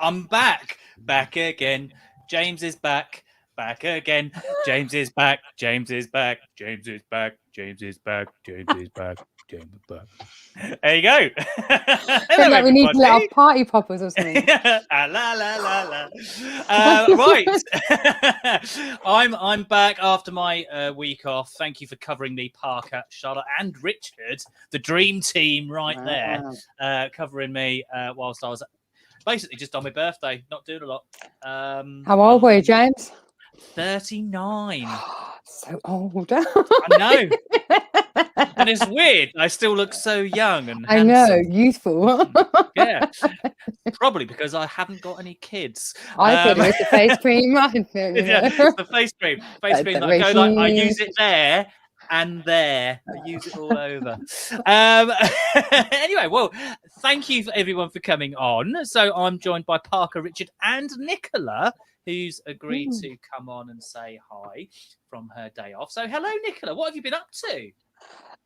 I'm back again. James is back again. James is back. James is back. James is back. James is back. James is back. James is back. There you go. Hello, like we need to let our party poppers or something. La la la la. Right. I'm back after my week off. Thank you for covering me, Parker, Charlotte, and Richard, the dream team right there, covering me whilst I was basically just on my birthday, not doing a lot. How old were you, James? 39. So old. I know. And it's weird. I still look so young and handsome. I know, youthful. Yeah. Probably because I haven't got any kids. I thought it was the face cream. Yeah, it's the face cream. Face cream that I go like, I use it there and there. I use it all over. Anyway, well, thank you for everyone for coming on. So I'm joined by Parker, Richard, and Nicola, who's agreed to come on and say hi from her day off. So hello, Nicola. What have you been up to?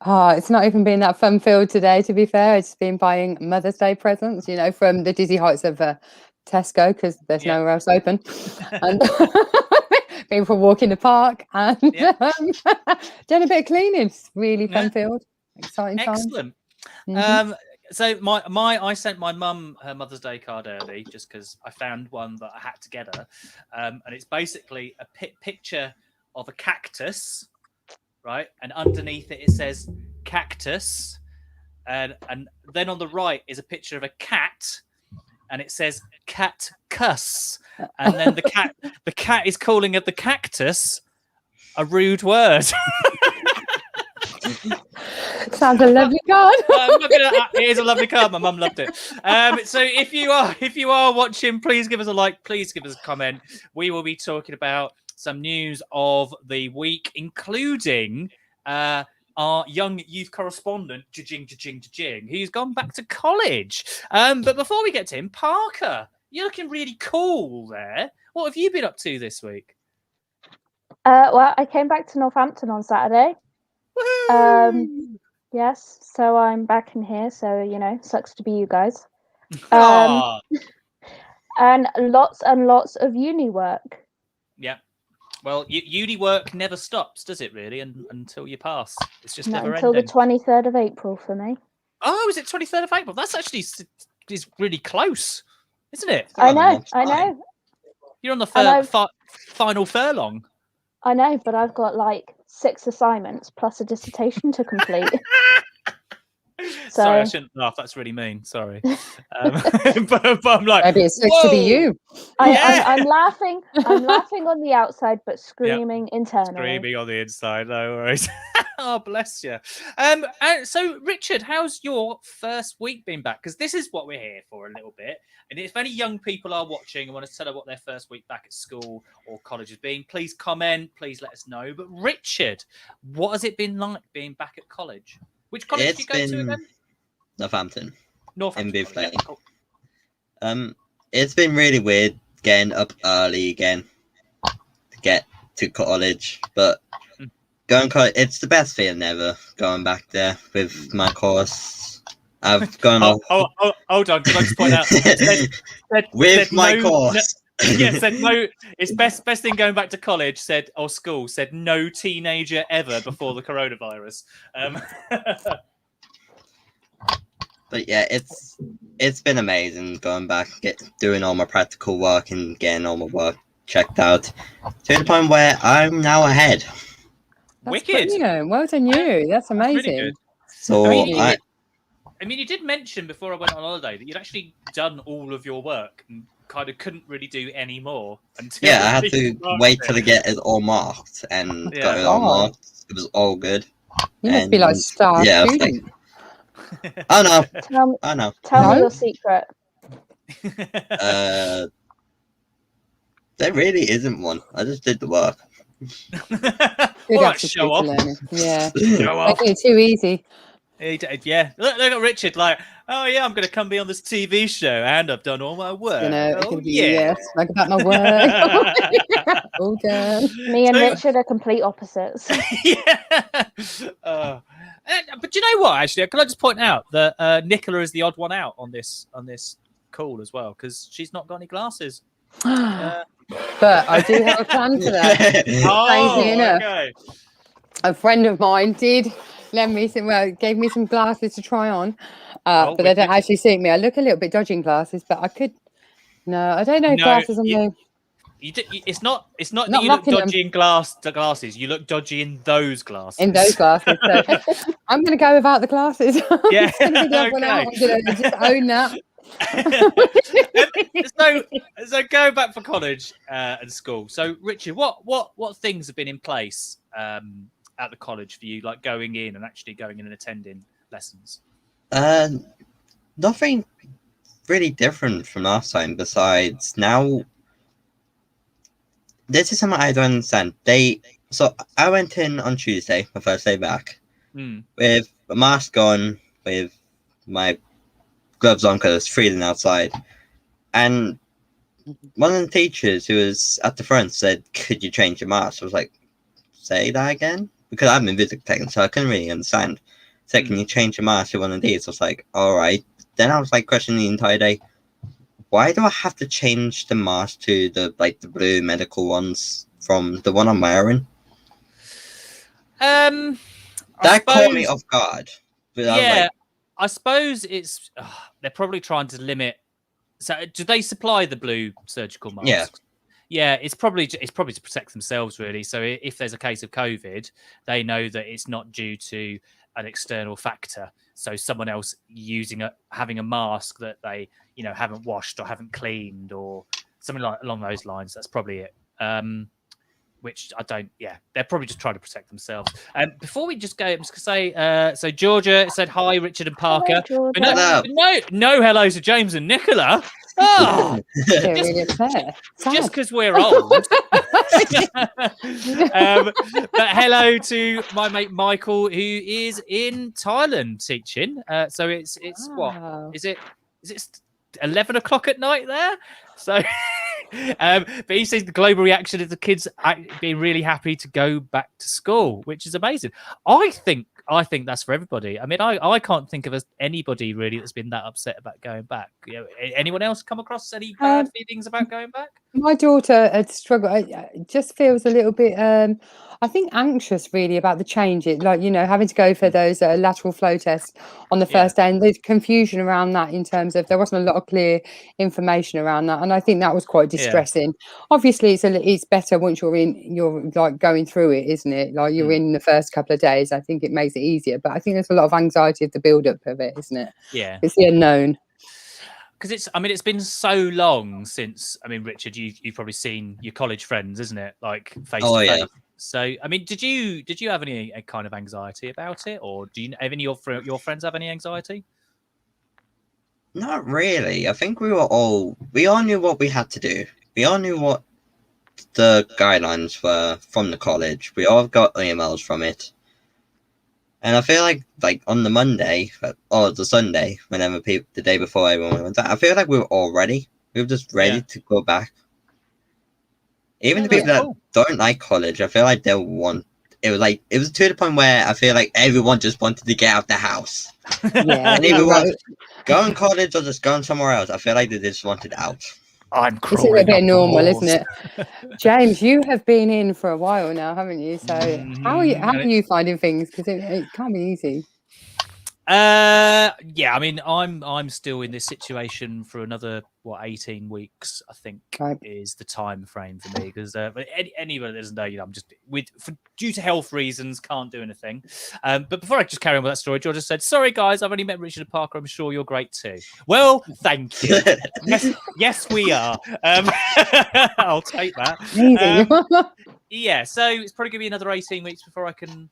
Oh, it's not even been that fun-filled today, to be fair. It's been buying Mother's Day presents, you know, from the dizzy heights of Tesco, because there's nowhere else open. And been for a walk in the park and done a bit of cleaning. It's really fun-filled, exciting time. Excellent. So I sent my mum her Mother's Day card early just because I found one that I had to get her, and it's basically a picture of a cactus, right? And underneath it says cactus, and then on the right is a picture of a cat, and it says cat cuss, and then the cat is calling the cactus a rude word. Sounds a lovely card. It is a lovely card. My mum loved it. So if you are watching, please give us a like. Please give us a comment. We will be talking about some news of the week, including our young youth correspondent, Jing, who's gone back to college. But before we get to him, Parker, you're looking really cool there. What have you been up to this week? Well, I came back to Northampton on Saturday. Yes, so I'm back in here, so you know, sucks to be you guys. And lots of uni work. Yeah. Well, uni work never stops, does it really? Until you pass, it's just never until ending. The 23rd of April for me. Oh, is it 23rd of April? That's actually is really close, isn't it? I know. You're on the final furlong. I know, but I've got like 6 assignments plus a dissertation to complete. Sorry, I shouldn't laugh. That's really mean. Sorry. But I'm like, maybe it's supposed to be you. I'm laughing. I'm laughing on the outside, but screaming internally. Screaming on the inside. No worries. Oh, bless you. So, Richard, how's your first week been back? Because this is what we're here for a little bit. And if any young people are watching and want to tell us what their first week back at school or college has been, please comment. Please let us know. But Richard, what has it been like being back at college? Which college did you go to again? Northampton. In Booth Lane. Yeah, cool. It's been really weird getting up early again to get to college, but it's the best feeling ever going back there with my course. I've gone off. Hold on, can I just point out? With my course. Said no. It's best thing going back to college. Said no teenager ever before the coronavirus. But yeah, it's been amazing going back, doing all my practical work and getting all my work checked out to the point where I'm now ahead. That's wicked. Brilliant. Well done, you. That's amazing. Really good. So I mean, you did mention before I went on holiday that you'd actually done all of your work and kind of couldn't really do any more until I had to wait till I get it all marked and got it all marked. It was all good. You must be like star student. Oh no! Tell me your secret. There really isn't one. I just did the work. All right, show off. Yeah, show off. Making it too easy. Yeah, look at Richard. Like, oh yeah, I'm going to come be on this TV show, and I've done all my work. Like about my work. All done. Me and Richard are complete opposites. Yeah. But you know what? Actually, can I just point out that Nicola is the odd one out on this cool as well because she's not got any glasses. But I do have a plan for that. Crazy enough. Okay. A friend of mine did lend me gave me some glasses to try on, but they don't actually suit me. I look a little bit dodgy in glasses, but I could. No, I don't know glasses on me. It's not Not that you look knocking them. dodgy in glasses. You look dodgy in those glasses. In those glasses. So I'm going to go without the glasses. Yeah. I'm going to just own that. So going back for college and school. So Richard, what things have been in place at the college for you, like going in and actually going in and attending lessons? Nothing really different from last time. Besides, now this is something I don't understand. So I went in on Tuesday, my first day back, with a mask on, with my gloves on because it's freezing outside, and one of the teachers who was at the front said, "Could you change your mask?" I was like, "Say that again," because I'm in physics tech, so I couldn't really understand. Said, "Can you change your mask to one of these?" I was like, "All right." Then I was like questioning the entire day, why do I have to change the mask to the blue medical ones from the one I'm wearing? That caught me off guard. Yeah, I suppose it's they're probably trying to limit. So, do they supply the blue surgical masks? Yeah, it's probably to protect themselves, really. So, if there's a case of COVID, they know that it's not due to an external factor. So, someone else having a mask that they haven't washed or haven't cleaned or something along those lines. That's probably it. Which I don't. Yeah, they're probably just trying to protect themselves. Before we just go, I'm just gonna say. So Georgia said hi, Richard and Parker. Hello, No hello to James and Nicola. Oh, just because we're old. But hello to my mate Michael, who is in Thailand teaching. So it's what is it? Is it 11 o'clock at night there? So, but he says the global reaction is the kids being really happy to go back to school, which is amazing. I think that's for everybody. I mean, I can't think of anybody really that's been that upset about going back. Anyone else come across any bad feelings about going back? My daughter had struggled. Just feels a little bit, I think, anxious really about the change. Having to go for those lateral flow tests on the first day, and there's confusion around that in terms of there wasn't a lot of clear information around that, and I think that was quite distressing. Obviously, it's better once you're like going through it, isn't it? Like you're in the first couple of days. I think it makes it easier, but I think there's a lot of anxiety of the build up of it, isn't it? Yeah, it's the unknown. Because it's been so long since. I mean, Richard, you've probably seen your college friends, isn't it? Like face to face. Yeah. So, I mean, did you have any kind of anxiety about it, or do you have any of your friends have any anxiety? Not really. I think we all knew what we had to do. We all knew what the guidelines were from the college. We all got emails from it. And I feel like on the Monday or the Sunday, whenever the day before everyone went out, I feel like we were all ready. We were just ready to go back. Even the people that don't like college, I feel like they want. It was to the point where I feel like everyone just wanted to get out the house. Yeah, and everyone going to college or just going somewhere else. I feel like they just wanted out. I'm crawling. It's a bit normal, isn't it? James, you have been in for a while now, haven't you? So how are you finding things? Because it can't be easy. Yeah, I mean, I'm still in this situation for another 18 weeks. I think is the time frame for me because anyone that doesn't know, I'm just due to health reasons can't do anything. But before I just carry on with that story, George just said, "Sorry guys, I've only met Richard and Parker. I'm sure you're great too." Well, thank you. yes, we are. I'll take that. Yeah, so it's probably gonna be another 18 weeks before I can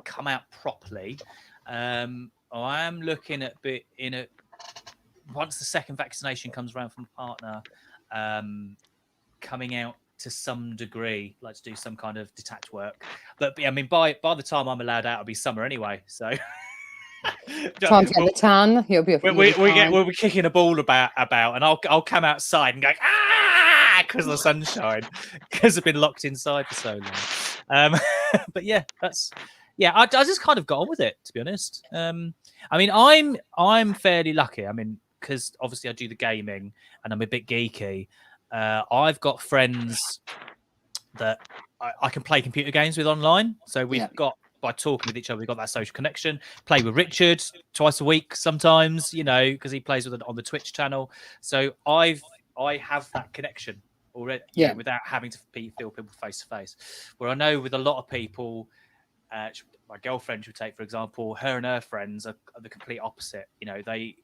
come out properly. I am looking at once the second vaccination comes around from the partner, coming out to some degree, like to do some kind of detached work. But I mean, by the time I'm allowed out, it'll be summer anyway. So time to get the tan. You'll be. We'll be kicking a ball about, and I'll come outside and go because of the sunshine, because I've been locked inside for so long. But yeah, that's. Yeah, I just kind of got on with it, to be honest. I mean, I'm fairly lucky. I mean, because obviously I do the gaming and I'm a bit geeky. I've got friends that I can play computer games with online. So we've got, by talking with each other, we've got that social connection. Play with Richard twice a week sometimes, you know, because he plays with on the Twitch channel. So I have that connection already, you know, without having to feel people face to face. Where I know with a lot of people, my girlfriend would take, for example, her and her friends are the complete opposite. You know, they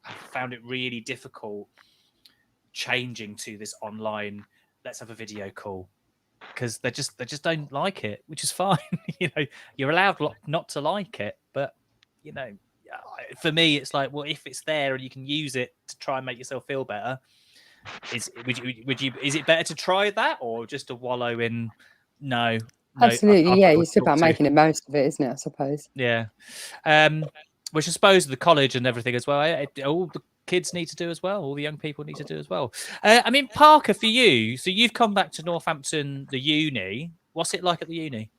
have found it really difficult changing to this online, let's have a video call, because they just don't like it, which is fine. You know, you're allowed not to like it, but you know, for me, it's like, well, if it's there and you can use it to try and make yourself feel better, is it better to try that or just to wallow in no? Absolutely, yeah. It's about making the most of it, isn't it? I suppose. Yeah, which I suppose the college and everything as well. All the kids need to do as well. All the young people need to do as well. I mean, Parker, for you, so you've come back to Northampton, the uni. What's it like at the uni?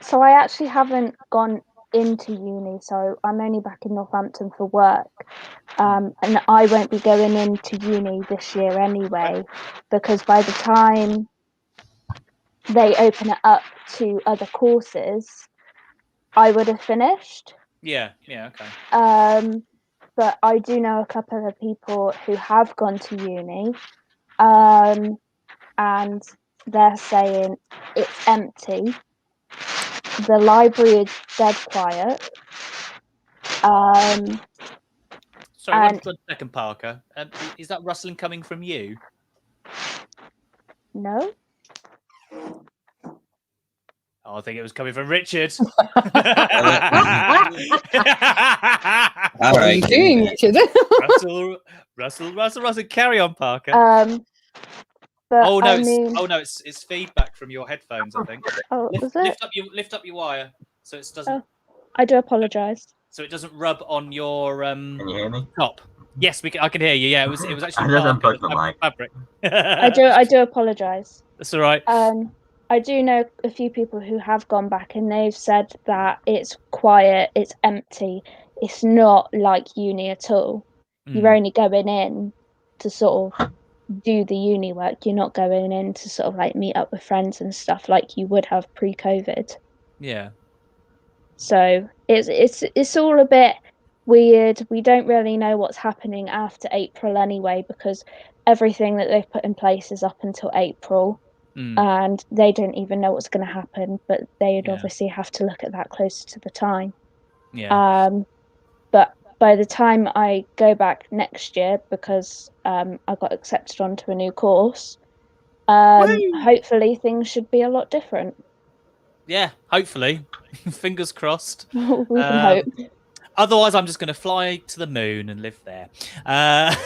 So I actually haven't gone into uni, so I'm only back in Northampton for work, and I won't be going into uni this year anyway, because by the time they open it up to other courses, I would have finished. Yeah, okay. But I do know a couple of people who have gone to uni, and they're saying it's empty. The library is dead quiet. Sorry, one second, Parker. Is that rustling coming from you? No. Oh, I think it was coming from Richard. All right, Richard. Russell. Carry on, Parker. But oh no, I mean... it's feedback from your headphones, I think. Oh, lift up your wire so it doesn't. I do apologise. So it doesn't rub on your Can you hear me? top. Yes, I can hear you. Yeah, it was actually. I just unplugged the mic. Fabric. I do apologise. That's all right. I do know a few people who have gone back and they've said that it's quiet, it's empty, it's not like uni at all. You're only going in to sort of do the uni work. You're not going in to sort of like meet up with friends and stuff like you would have pre-COVID. Yeah. So it's all a bit weird. We don't really know what's happening after April anyway, because everything that they've put in place is up until April. And they don't even know what's going to happen, but they'd obviously have to look at that closer to the time. Yeah. But by the time I go back next year, because I got accepted onto a new course, hopefully things should be a lot different. Yeah, hopefully. Fingers crossed. We can hope. Otherwise, I'm just going to fly to the moon and live there. Right,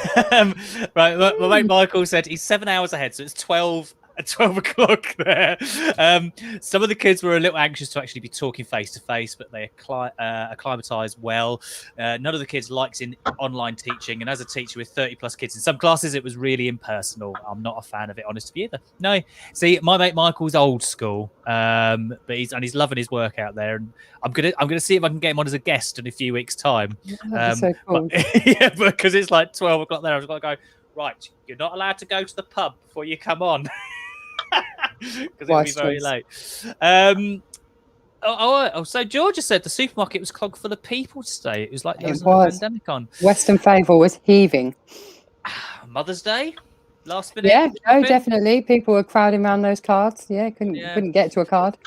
my mate Michael said he's 7 hours ahead, so it's 12 o'clock there. Some of the kids were a little anxious to actually be talking face to face, but they acclimatized well. None of the kids likes online teaching, and as a teacher with 30 plus kids in some classes, it was really impersonal. I'm not a fan of it, honestly, either. No, see, my mate Michael's old school, but he's loving his work out there, and I'm gonna see if I can get him on as a guest in a few weeks' time. So cool. Yeah, because it's like 12 o'clock there. I was going to go, right, you're not allowed to go to the pub before you come on. Because it'll be very late. So Georgia said the supermarket was clogged full of people today. It was like there was a pandemic on. Western Favour was heaving. Mother's Day, last minute. Yeah, no, definitely. People were crowding around those cards. Yeah, couldn't get to a card.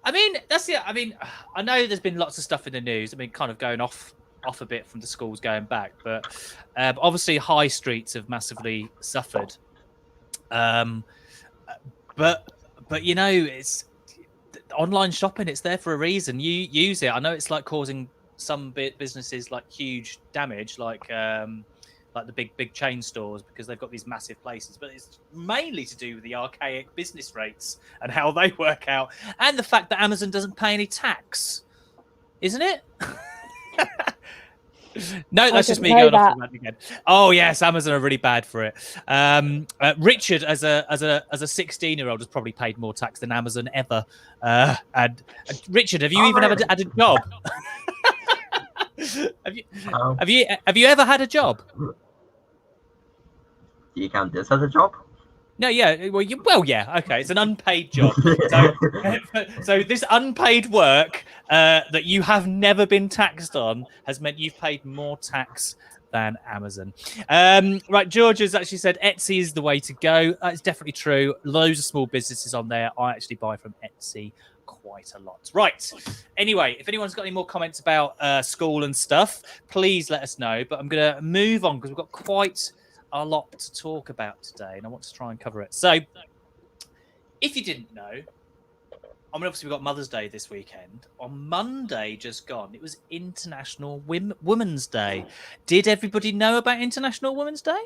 I mean, that's it. I mean, I know there's been lots of stuff in the news. I mean, kind of going off a bit from the schools going back, but obviously high streets have massively suffered. But you know, it's online shopping. It's there for a reason. You use it. I know it's like causing some businesses like huge damage, like the big chain stores, because they've got these massive places. But it's mainly to do with the archaic business rates and how they work out, and the fact that Amazon doesn't pay any tax, isn't it? No, that's just me going off the again. Oh yes, Amazon are really bad for it. Richard, as a 16-year-old, has probably paid more tax than Amazon ever. And Richard, have you even had a job? Oh, have you ever had a job? do you count this as a job? No, yeah. Well, yeah. Okay, it's an unpaid job. So this unpaid work that you have never been taxed on has meant you've paid more tax than Amazon. Right, George has actually said Etsy is the way to go. It's definitely true. Loads of small businesses on there. I actually buy from Etsy quite a lot. Right. Anyway, if anyone's got any more comments about school and stuff, please let us know. But I'm going to move on because we've got quite a lot to talk about today, and I want to try and cover it. So, if you didn't know, I mean, obviously we've got Mother's Day this weekend. On Monday, just gone, it was International Women's Day. Did everybody know about International Women's Day?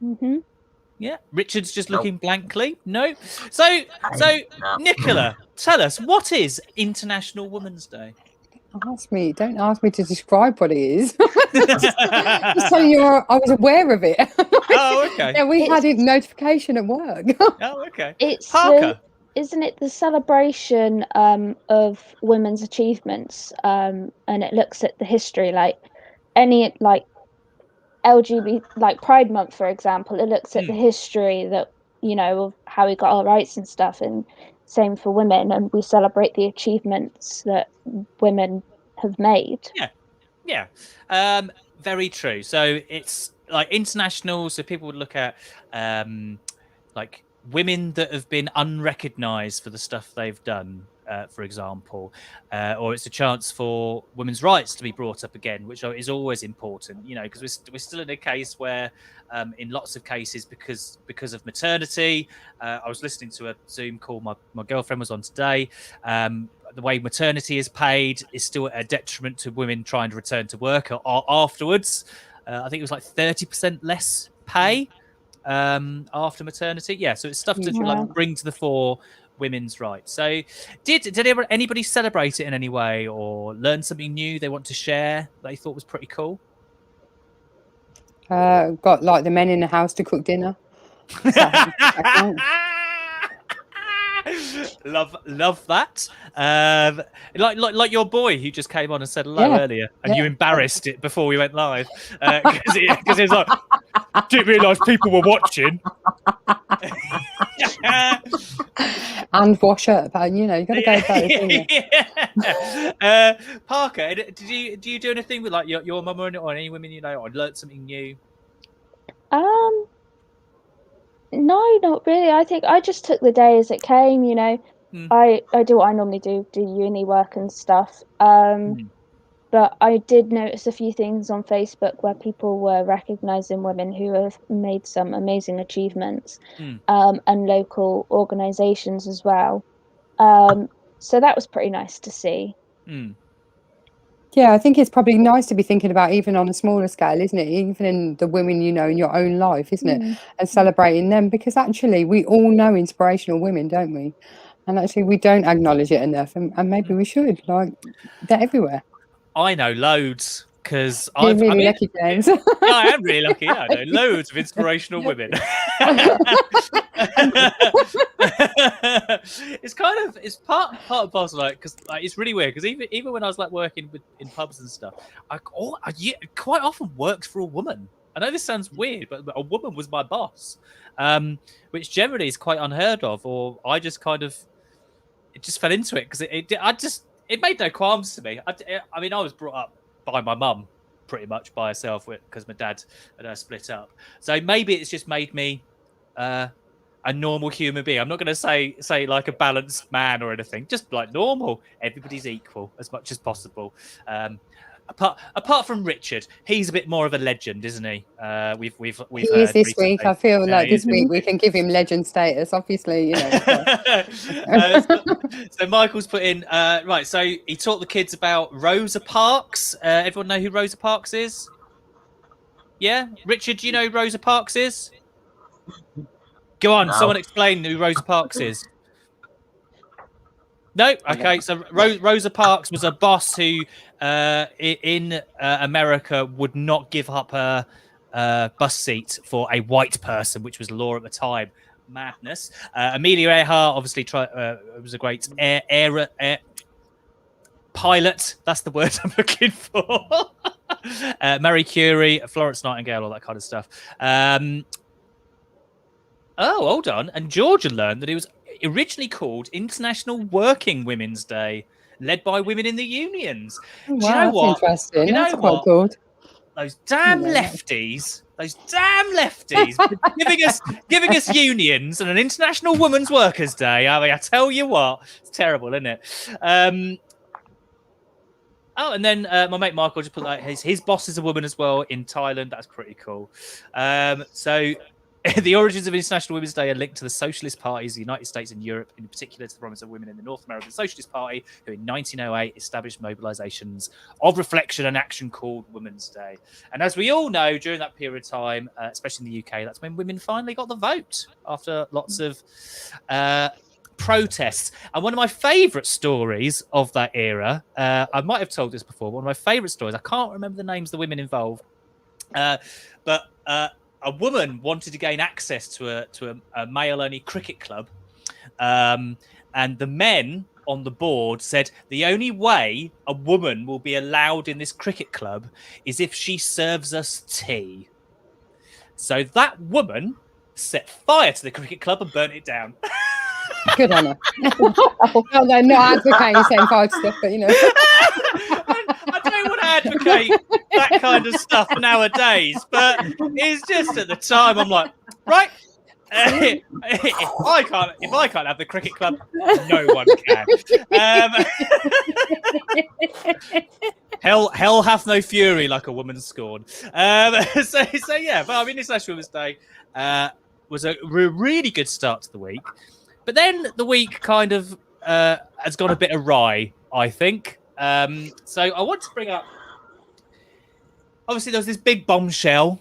Mm-hmm. Yeah, Richard's just looking Nope. blankly. No. So No. Nicola, tell us, what is International Women's Day? Don't ask me to describe what it is. Just telling you I was aware of it. Oh, okay. Yeah, we had a notification at work. Oh, okay. It's Parker. isn't it the celebration of women's achievements? And it looks at the history, like any like LGBT, like Pride Month, for example. It looks at the history that of how we got our rights and stuff, and same for women, and we celebrate the achievements that women have made. Yeah. Very true. So it's like international. So people would look at like women that have been unrecognized for the stuff they've done, for example, or it's a chance for women's rights to be brought up again, which is always important, because we're still in a case where, in lots of cases, because of maternity, I was listening to a Zoom call my girlfriend was on today. The way maternity is paid is still a detriment to women trying to return to work afterwards. I think it was like 30% less pay after maternity. Yeah, so it's stuff to like bring to the fore women's rights. So did anybody celebrate it in any way or learn something new they want to share they thought was pretty cool? Got like the men in the house to cook dinner. Love that. Like your boy who just came on and said hello earlier, and you embarrassed it before we went live because it was like, didn't realise people were watching. And wash up, and you got to go both. Parker, do you do anything with like your mum or any women or learn something new? No, not really. I think I just took the day as it came. I do what I normally do uni work and stuff. But I did notice a few things on Facebook where people were recognising women who have made some amazing achievements, and local organisations as well. So that was pretty nice to see. Yeah, I think it's probably nice to be thinking about even on a smaller scale, isn't it? Even in the women in your own life, isn't it? And celebrating them, because actually we all know inspirational women, don't we? And actually we don't acknowledge it enough, and maybe we should. Like, they're everywhere. I know loads because You're really lucky, James. Yeah, I am really lucky. Yeah, I know loads of inspirational women. It's part and parcel, like, because it's really weird because even when I was like working in pubs and stuff, I quite often worked for a woman. I know this sounds weird, but a woman was my boss, which generally is quite unheard of. Or I just it just fell into it because it made no qualms to me. I mean, I was brought up by my mum pretty much by herself because my dad and her split up. So maybe it's just made me a normal human being. I'm not going to say like a balanced man or anything, just like normal. Everybody's equal as much as possible. Apart from Richard, he's a bit more of a legend, isn't he? We've he is this recently. week. I feel like this week we can give him legend status. Obviously, So Michael's put in right. So he taught the kids about Rosa Parks. Everyone know who Rosa Parks is? Yeah, Richard, do you know who Rosa Parks is? Go on, someone explain who Rosa Parks is. No? Okay, so Rosa Parks was a boss who in America would not give up her bus seat for a white person, which was law at the time. Madness. Amelia Earhart obviously was a great pilot. That's the word I'm looking for. Marie Curie, Florence Nightingale, all that kind of stuff. Oh, hold on. And Georgia learned that it was originally called International Working Women's Day, led by women in the unions. Oh, Do you know wow, what? that's interesting. You That's know quite what? cool. Those damn Yeah, that- lefties, giving us unions and an International Women's Workers' Day. I mean, I tell you what, it's terrible, isn't it? Oh, and then my mate Michael just put like his boss is a woman as well in Thailand. That's pretty cool. So the origins of International Women's Day are linked to the socialist parties of the United States and Europe, in particular to the prominence of women in the North American Socialist Party, who in 1908 established mobilizations of reflection and action called Women's Day. And as we all know, during that period of time, especially in the UK, that's when women finally got the vote after lots of protests. And one of my favourite stories of that era, I might have told this before, one of my favourite stories, I can't remember the names of the women involved, but a woman wanted to gain access to a male-only cricket club, and the men on the board said the only way a woman will be allowed in this cricket club is if she serves us tea. So that woman set fire to the cricket club and burnt it down. Good on her. Well, they're not advocating same five stuff, but you know. I don't want to advocate that kind of stuff nowadays, but it's just at the time I'm like, right, if I can't have the cricket club, no one can. Hell hath no fury like a woman scorned. So yeah, but I mean, International Women's Day was a really good start to the week. But then the week kind of has gone a bit awry, I think. So I want to bring up, obviously there was this big bombshell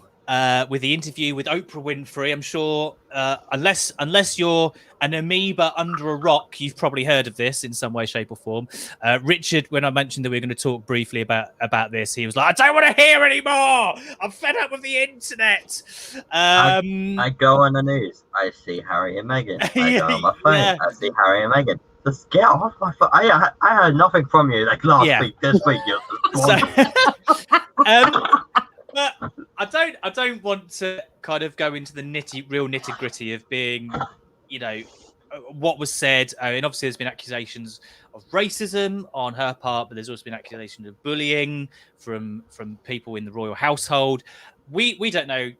with the interview with Oprah Winfrey. I'm sure unless you're an amoeba under a rock, you've probably heard of this in some way, shape or form. Richard, when I mentioned that we were going to talk briefly about this, he was like, I don't want to hear anymore. I'm fed up with the internet. I go on the news. I see Harry and Meghan. I go on my phone. Yeah. I see Harry and Meghan. Just get off my phone. I heard nothing from you like last week. This week you're but I don't want to kind of go into the real nitty gritty of being, you know, what was said. I mean, obviously there's been accusations of racism on her part, but there's also been accusations of bullying from people in the royal household. We don't know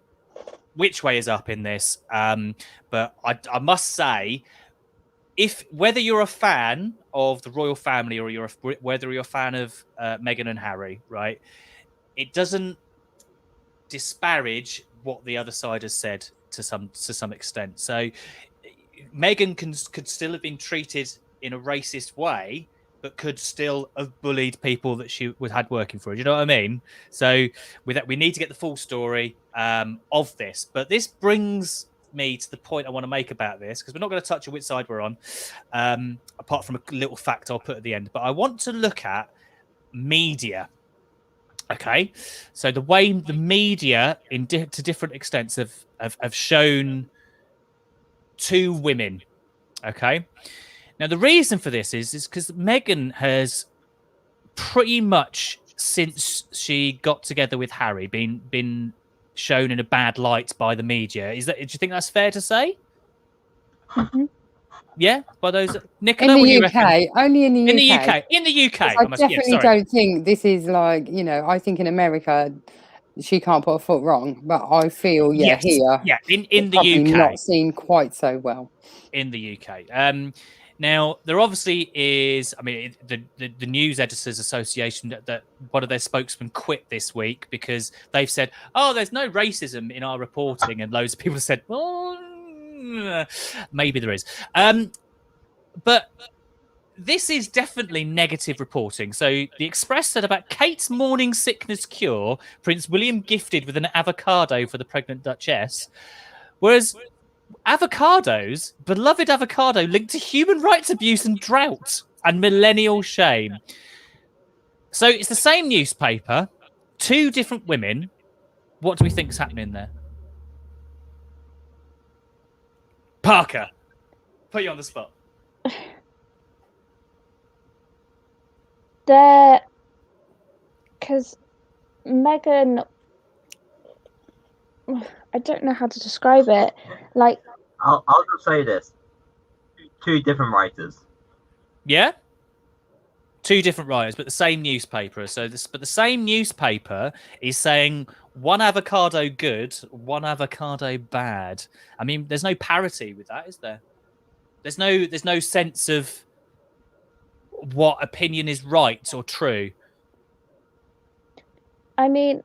which way is up in this, but I must say, whether you're a fan of the royal family or whether you're a fan of Meghan and Harry, right, it doesn't disparage what the other side has said to some extent. So Meghan could still have been treated in a racist way, but could still have bullied people that she had working for her. Do you know what I mean? So with that, we need to get the full story of this. But this brings me to the point I want to make about this, because we're not going to touch on which side we're on, apart from a little fact I'll put at the end. But I want to look at media. Okay, so the way the media, to different extents, have shown two women. Okay, now the reason for this is because Meghan has pretty much, since she got together with Harry, been shown in a bad light by the media. Do you think that's fair to say? Mm-hmm. Yeah, by those, Nicola, in the UK, only in the UK. In the UK, I definitely don't think this is like, you know, I think in America she can't put a foot wrong, but I feel here, in the UK, not seen quite so well in the UK. Now there obviously is. I mean, the News Editors Association that one of their spokesmen quit this week because they've said, "Oh, there's no racism in our reporting," and loads of people said, "Well, maybe there is." But this is definitely negative reporting. So the Express said about Kate's morning sickness cure, Prince William gifted with an avocado for the pregnant Duchess, whereas avocados, beloved avocado, linked to human rights abuse and drought and millennial shame. So it's the same newspaper, two different women. What do we think is happening there? Parker, put you on the spot. They're because Megan, I don't know how to describe it. Like, I'll just say this: two different writers. Yeah. Two different writers, but the same newspaper. But the same newspaper is saying one avocado good, one avocado bad. I mean, there's no parity with that, is there? There's no sense of what opinion is right or true. I mean,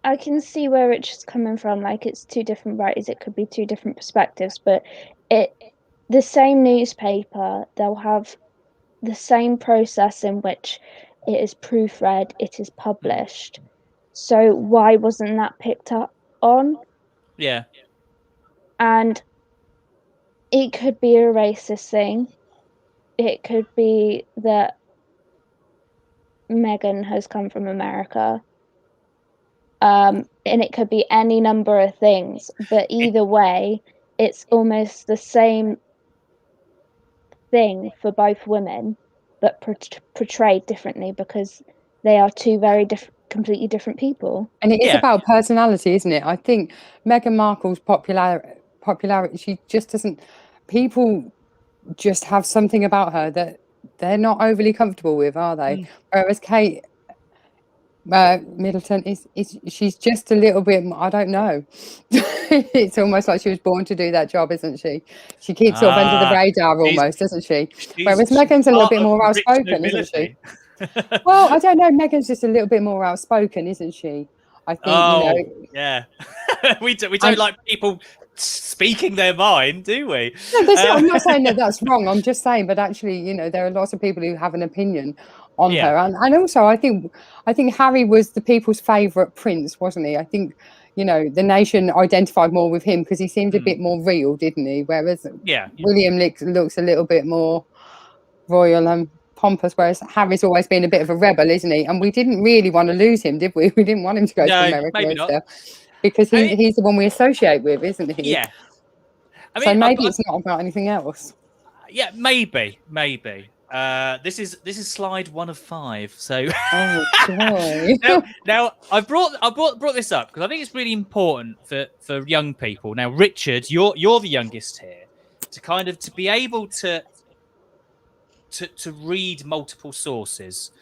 I can see where Richard's coming from. Like, it's two different writers. It could be two different perspectives, but the same newspaper, they'll have the same process in which it is proofread, it is published. So why wasn't that picked up on? Yeah. And it could be a racist thing. It could be that Meghan has come from America. And it could be any number of things. But either way, it's almost the same thing for both women, but portrayed differently because they are two very completely different people. And it is about personality, isn't it? I think Meghan Markle's popularity, she just doesn't, people just have something about her that they're not overly comfortable with, are they? Whereas Kate Middleton she's just a little bit, I don't know. It's almost like she was born to do that job, isn't she? She keeps sort of under the radar almost, doesn't she? Whereas Meghan's a little bit more outspoken, isn't she? Well, I don't know. Meghan's just a little bit more outspoken, isn't she? I think, yeah. we don't like people speaking their mind, do we? No, I'm not saying that that's wrong. I'm just saying, but actually, there are lots of people who have an opinion on her, and also I think Harry was the people's favourite prince, wasn't he? I think the nation identified more with him because he seemed a bit more real, didn't he? Whereas William looks a little bit more royal and pompous, whereas Harry's always been a bit of a rebel, isn't he? And we didn't really want to lose him, did we? We didn't want him to go to America and stuff, because he's the one we associate with, isn't he? Yeah. I mean, so maybe it's not about anything else. Yeah, maybe. This is slide 1 of 5. So now I brought this up because I think it's really important for young people. Now, Richard, you're the youngest here, to be able to read multiple sources.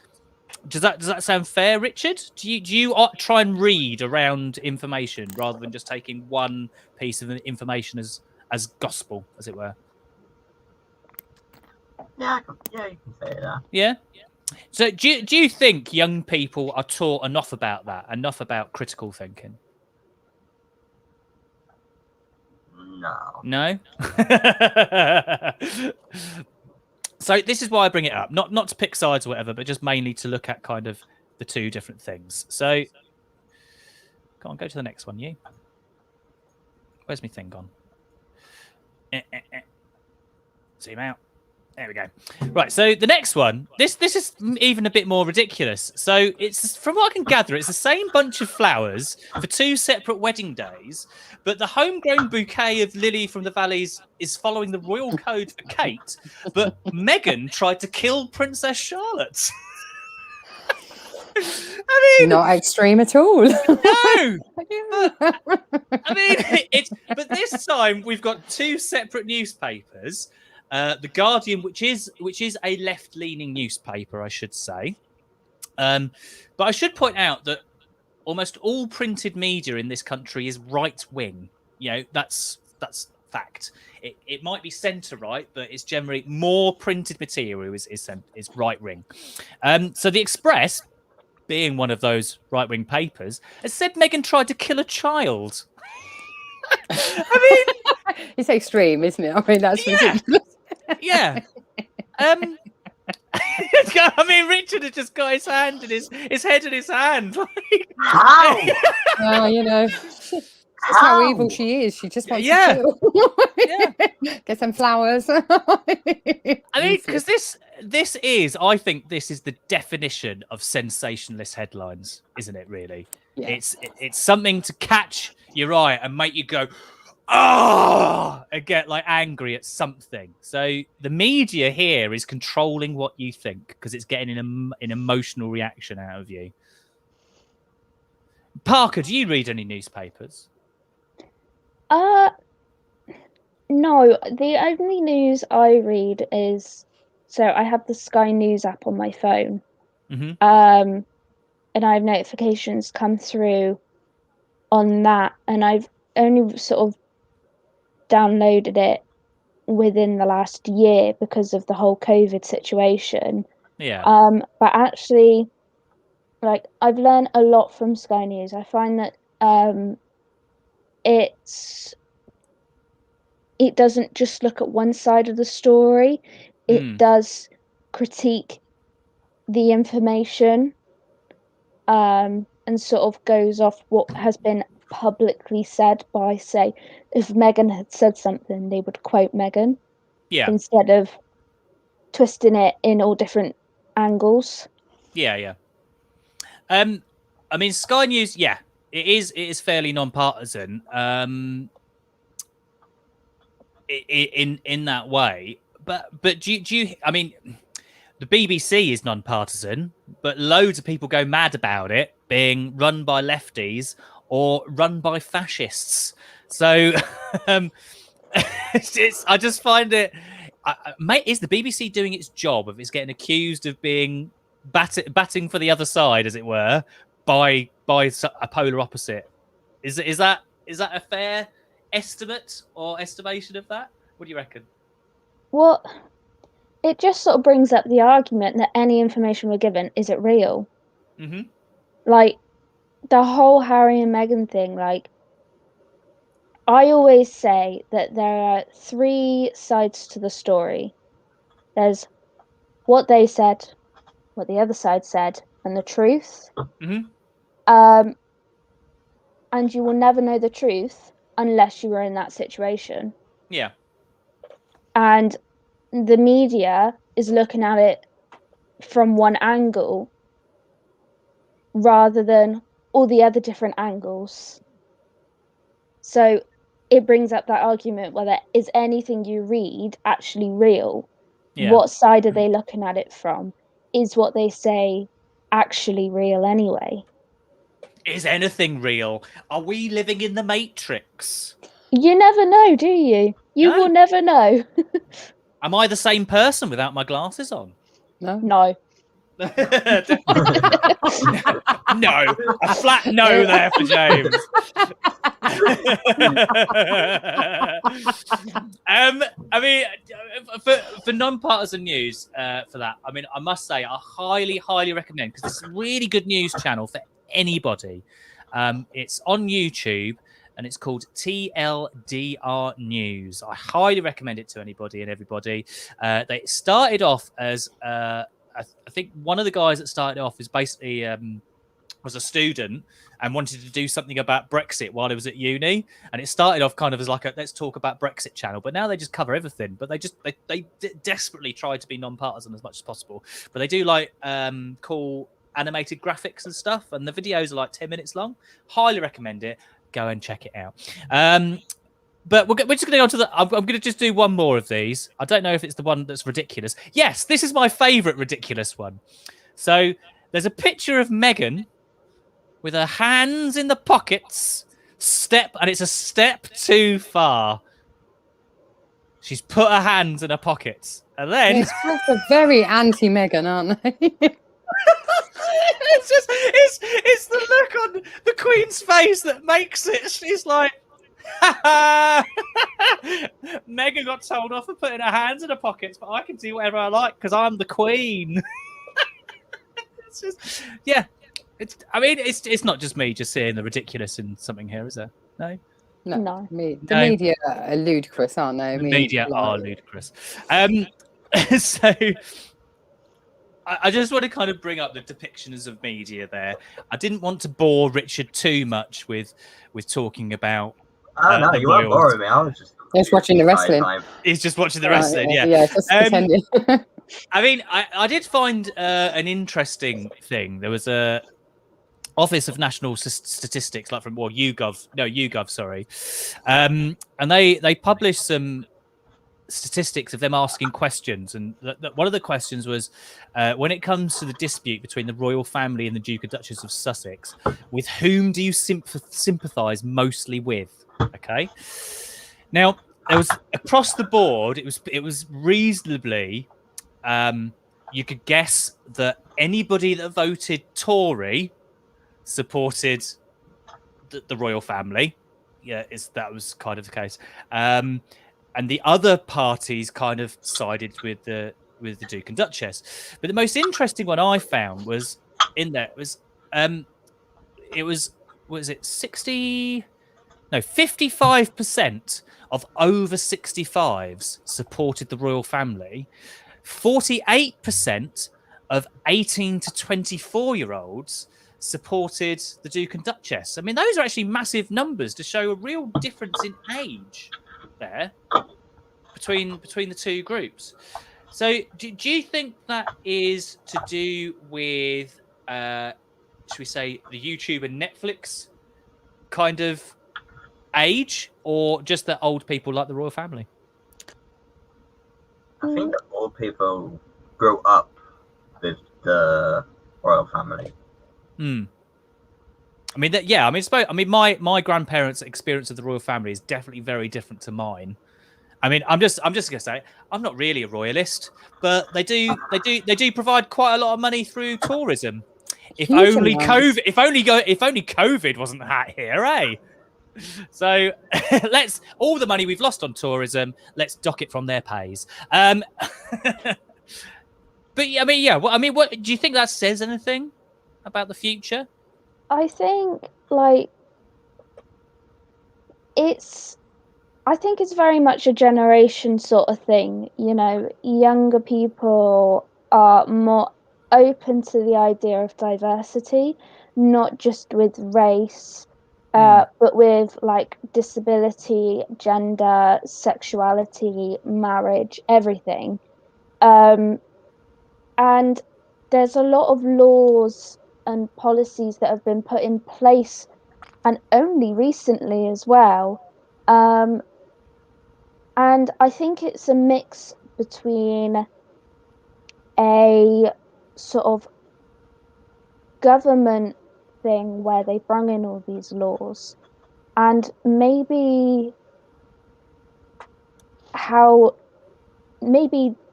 Does that sound fair, Richard? Do you try and read around information rather than just taking one piece of information as gospel, as it were? Yeah, you can say that. Yeah. So do you think young people are taught enough about that, enough about critical thinking? No. So this is why I bring it up, not to pick sides or whatever, but just mainly to look at kind of the two different things. So, go to the next one, you. Where's my thing gone? Zoom out. There we go. Right, so the next one, this is even a bit more ridiculous. So it's, from what I can gather, it's the same bunch of flowers for two separate wedding days, but the homegrown bouquet of lily from the valleys is following the royal code for Kate, but Meghan tried to kill Princess Charlotte. I mean, not extreme at all. No. I mean, but this time we've got two separate newspapers. The Guardian, which is a left-leaning newspaper, I should say. But I should point out that almost all printed media in this country is right-wing. That's fact. It might be centre-right, but it's generally more printed material is right-wing. So the Express, being one of those right-wing papers, has said Meghan tried to kill a child. I mean, it's extreme, isn't it? I mean, that's ridiculous. Yeah. I mean, Richard has just got his hand in his head in his hand. How? Well, that's how evil she is. She just wants to kill. Get some flowers. I mean, because this is, I think, this is the definition of sensationalist headlines, isn't it? Really, it's something to catch your eye and make you go, and get like angry at something. So the media here is controlling what you think because it's getting an emotional reaction out of you. Parker, do you read any newspapers? No, the only news I read is, so I have the Sky News app on my phone. Mm-hmm. And I have notifications come through on that, and I've only sort of downloaded it within the last year because of the whole COVID situation. Yeah. But actually, like, I've learned a lot from Sky News. I find that it doesn't just look at one side of the story. It does critique the information, and sort of goes off what has been publicly said by, say, if Meghan had said something, they would quote Meghan. Yeah. Instead of twisting it in all different angles. Yeah. I mean, Sky News, yeah, it is fairly non-partisan. In that way, but do you? I mean, the BBC is non-partisan, but loads of people go mad about it being run by lefties or run by fascists. So, I just find it. Mate, is the BBC doing its job if it's getting accused of being batting for the other side, as it were, by a polar opposite? Is that a fair estimate or estimation of that? What do you reckon? Well, it just sort of brings up the argument that any information we're given, is it real? Mm-hmm. Like, the whole Harry and Meghan thing, like, I always say that there are three sides to the story. There's what they said, what the other side said, and the truth. Mm-hmm. And you will never know the truth unless you were in that situation. Yeah. And the media is looking at it from one angle rather than all the other different angles. So it brings up that argument whether is anything you read actually real? Yeah. What side are they looking at it from? Is what they say actually real anyway? Is anything real? Are we living in the Matrix? You never know, do you? You will never know. Am I the same person without my glasses on? No. No, a flat no there for James. I mean, for non-partisan news, for that, I mean, I must say, I highly recommend, because it's a really good news channel for anybody. It's on YouTube, and it's called TLDR News. I highly recommend it to anybody and everybody. They started off as I think one of the guys that started off is basically was a student and wanted to do something about Brexit while he was at uni, and it started off kind of as like a let's talk about Brexit channel, but now they just cover everything. But they desperately try to be non-partisan as much as possible, but they do like cool animated graphics and stuff, and the videos are like 10 minutes long. Highly recommend it. Go and check it out. But we're just going to go on to I'm going to just do one more of these. I don't know if it's the one that's ridiculous. Yes, this is my favourite ridiculous one. So there's a picture of Meghan with her hands in the pockets. And it's a step too far. She's put her hands in her pockets. And then... It's very anti-Meghan, aren't they? It's the look on the Queen's face that makes it. She's like... Meghan got told off for putting her hands in her pockets, but I can do whatever I like because I'm the Queen. It's just, yeah. I mean, it's not just me just seeing the ridiculous in something here, is there? No. No. The media are ludicrous, aren't they? The media are ludicrous. So I just want to kind of bring up the depictions of media there. I didn't want to bore Richard too much with talking about. Oh no, you weren't boring me. I was just watching the wrestling. He's just watching the wrestling, just pretending. I mean, I did find an interesting thing. There was Office of National Statistics, like from YouGov, sorry, and they published some statistics of them asking questions, and one of the questions was, when it comes to the dispute between the royal family and the Duke and Duchess of Sussex, with whom do you sympathise mostly with? Okay, now there was across the board, it was reasonably, you could guess that anybody that voted Tory supported the royal family. Yeah, that was kind of the case. And the other parties kind of sided with the Duke and Duchess. But the most interesting one I found was in there was was it 55% of over 65s supported the royal family. 48% of 18 to 24-year-olds supported the Duke and Duchess. I mean, those are actually massive numbers to show a real difference in age there between the two groups. So do you think that is to do with, should we say, the YouTube and Netflix kind of age, or just that old people like the royal family? I think that old people grow up with the royal family. I mean, my grandparents' experience of the royal family is definitely very different to mine. I mean, I'm just gonna say I'm not really a royalist, but they do provide quite a lot of money through tourism. If only COVID wasn't that here, eh? So let's all the money we've lost on tourism, let's dock it from their pays. But I mean, yeah. What do you think that says anything about the future? I think like I think it's very much a generation sort of thing. You know, younger people are more open to the idea of diversity, not just with race, but with like disability, gender, sexuality, marriage, everything. And there's a lot of laws and policies that have been put in place, and only recently as well. And I think it's a mix between a sort of government thing where they bring in all these laws, and maybe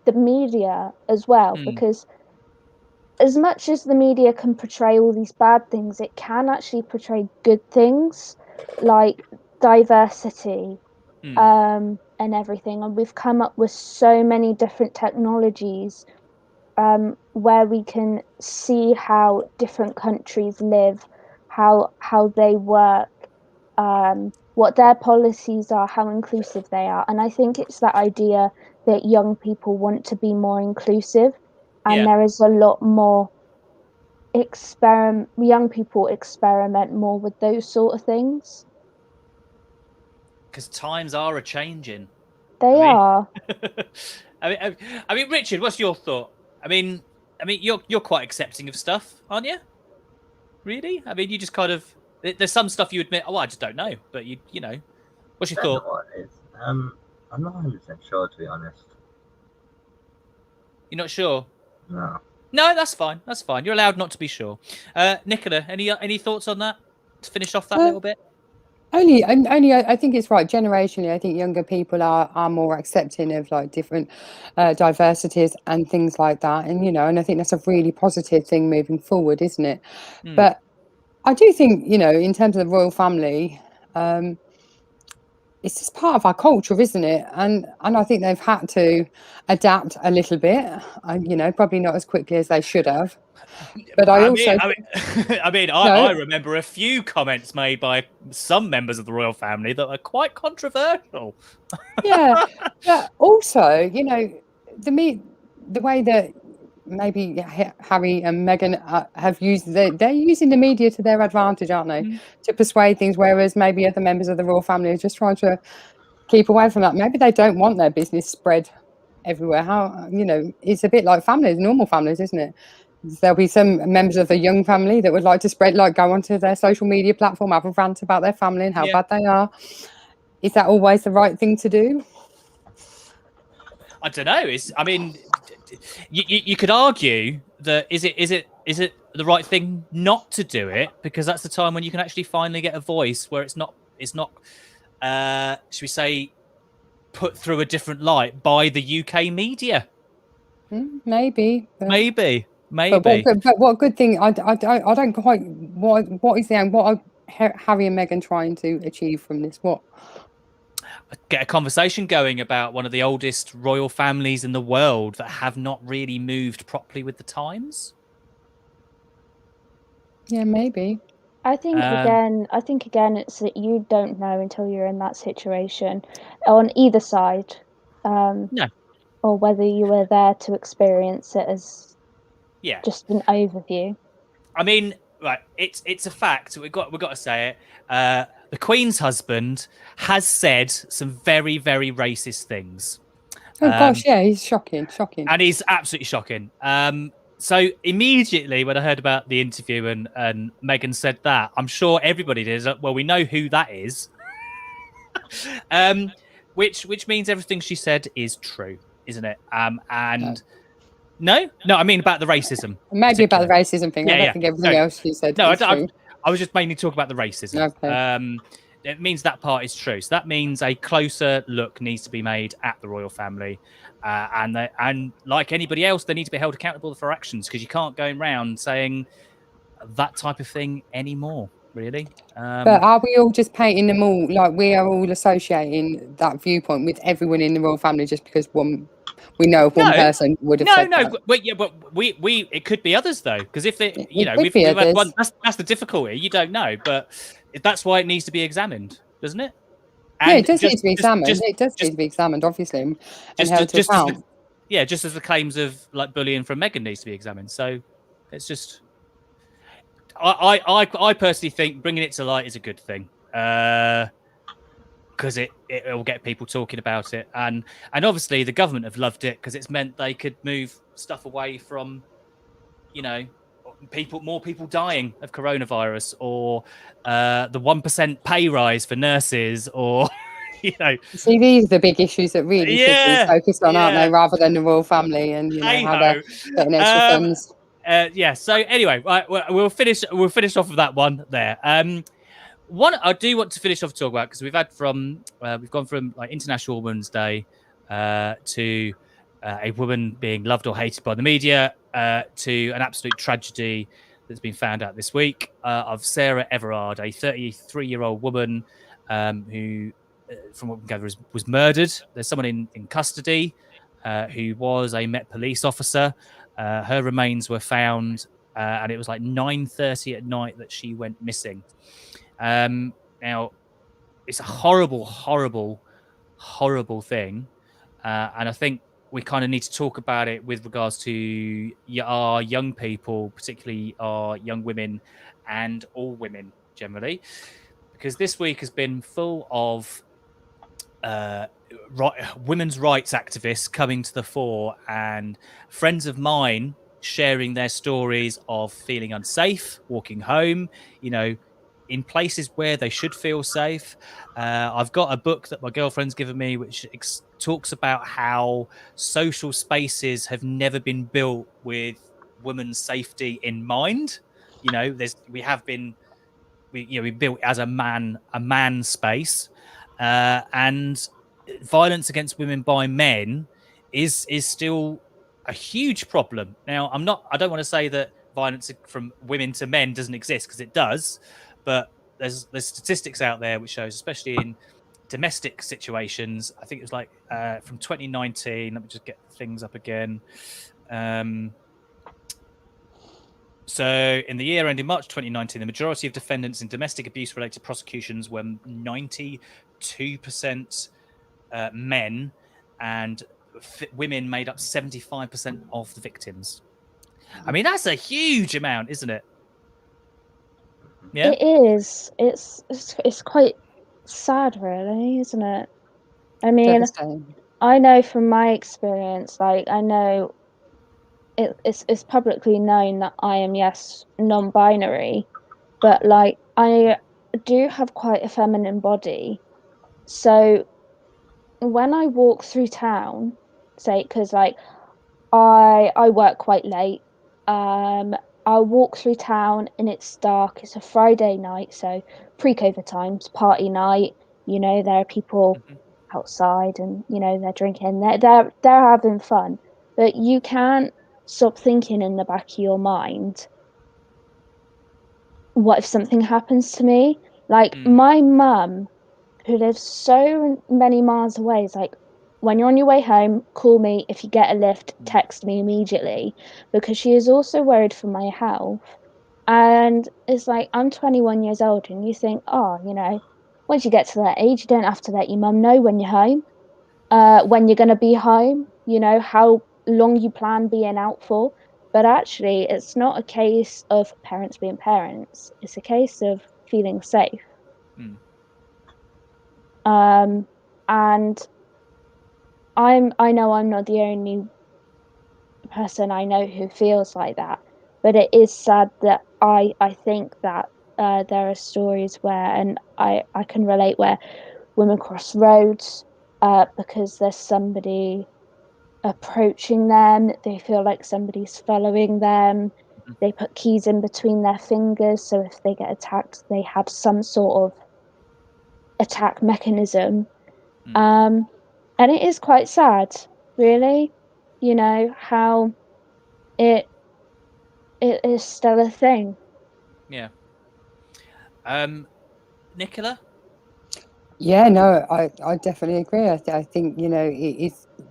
the media as well, because as much as the media can portray all these bad things, it can actually portray good things like diversity and everything. And we've come up with so many different technologies where we can see how different countries live, how they work, what their policies are, how inclusive they are. And I think it's that idea that young people want to be more inclusive, and there is a lot more young people experiment more with those sort of things. Because times are a changing. They are. I mean, Richard, what's your thought? I mean, you're quite accepting of stuff, aren't you? Really? I mean, you just kind of there's some stuff you admit. Oh, I just don't know. But you know, what's your thought? I'm not 100% sure, to be honest. You're not sure? No. No, that's fine. That's fine. You're allowed not to be sure. Nicola, any thoughts on that? To finish off that little bit. Only, I think it's right. Generationally, I think younger people are more accepting of like different diversities and things like that, and and I think that's a really positive thing moving forward, isn't it? But I do think, in terms of the royal family, it's just part of our culture, isn't it? And I think they've had to adapt a little bit. Probably not as quickly as they should have. But I remember a few comments made by some members of the royal family that are quite controversial. Yeah, but also, the way that maybe Harry and Meghan have used they're using the media to their advantage, aren't they? To persuade things, whereas maybe other members of the royal family are just trying to keep away from that. Maybe they don't want their business spread everywhere. It's a bit like families, normal families, isn't it? there'll be some members of the young family that would like to spread, like go onto their social media platform, have a rant about their family and how Yeah. bad they are. Is that always the right thing to do? I don't know. I mean, you could argue that is it the right thing not to do it, because that's the time when you can actually finally get a voice where it's not should we say, put through a different light by the UK media. Maybe. Maybe. But what good thing? I don't quite. What is what are Harry and Meghan trying to achieve from this? What? Get a conversation going about one of the oldest royal families in the world that have not really moved properly with the times. Yeah, maybe. I think again, it's that you don't know until you're in that situation on either side, No. or whether you were there to experience it as Yeah, just an overview. I mean, right, it's a fact. We've got to say it. The Queen's husband has said some very, very racist things. Oh gosh, yeah, he's shocking, and he's absolutely shocking. So immediately when I heard about the interview and Meghan said that, I'm sure everybody did. Well, we know who that is. Which means everything she said is true, isn't it? No, I mean about the racism. Maybe about the racism thing. Yeah, I don't think everything else she said is true. I was just mainly talking about the racism. Okay. It means that part is true. So that means a closer look needs to be made at the royal family, and like anybody else, they need to be held accountable for actions, because you can't go around saying that type of thing anymore. Really. But are we all just painting them all, like we are all associating that viewpoint with everyone in the royal family just because we know one person would have said that? But we it could be others though, because if we've had one, that's the difficulty. You don't know, but that's why it needs to be examined, doesn't it? And yeah, it does need to be examined. It does need to be examined, obviously, and held to account. Just as the claims of like bullying from Meghan needs to be examined. So it's just. I personally think bringing it to light is a good thing, because it will get people talking about it, and obviously the government have loved it because it's meant they could move stuff away from, more people dying of coronavirus, or the 1% pay rise for nurses, or See, these are the big issues that really should be focused on, aren't they, rather than the royal family and how they're getting extra funds. So anyway, right, we'll finish off with that one there. One I do want to finish off talk about, because we've gone from like International Women's Day to a woman being loved or hated by the media, to an absolute tragedy that's been found out this week of Sarah Everard, a 33-year-old woman who, from what we can gather, was murdered. There's someone in custody who was a Met police officer. Her remains were found, and it was like 9:30 at night that she went missing. Now, it's a horrible, horrible, horrible thing, and I think we kind of need to talk about it with regards to our young people, particularly our young women, and all women generally, because this week has been full of women's rights activists coming to the fore, and friends of mine sharing their stories of feeling unsafe walking home, in places where they should feel safe. I've got a book that my girlfriend's given me which talks about how social spaces have never been built with women's safety in mind. We built as a man space, and violence against women by men is still a huge problem. Now, I don't want to say that violence from women to men doesn't exist, because it does, but there's statistics out there which shows, especially in domestic situations, I think it was like from 2019. Let me just get things up again. So in the year ending March 2019, the majority of defendants in domestic abuse-related prosecutions were 92% men, and women made up 75% of the victims. I mean, that's a huge amount, isn't it? Yeah, it is. It's quite sad, really, isn't it? I mean, I know from my experience, like I know it's publicly known that I am, yes, non-binary, but like I do have quite a feminine body. So when I walk through town, say, because like I work quite late, I'll walk through town and it's dark. It's a Friday night, so pre-COVID times, party night. You know, there are people Mhm. outside, and you know they're drinking. They're having fun, but you can't stop thinking in the back of your mind, what if something happens to me? Like Mm. my mum, who lives so many miles away, is like, when you're on your way home, call me. If you get a lift, Mm. text me immediately, because she is also worried for my health. And it's like, I'm 21 years old, and you think, oh, you know, once you get to that age, you don't have to let your mum know when you're home, when you're going to be home, you know, how long you plan being out for. But actually, it's not a case of parents being parents, it's a case of feeling safe. Mm. And I know I'm not the only person I know who feels like that, but it is sad that I think that there are stories where, and I can relate, where women cross roads because there's somebody approaching them, they feel like somebody's following them. Mhm. They put keys in between their fingers, so if they get attacked, they have some sort of attack mechanism. Mm. Um, and it is quite sad, really, you know, how it it is still a thing. Yeah. Nicola? Yeah, no, I definitely agree. I think, you know,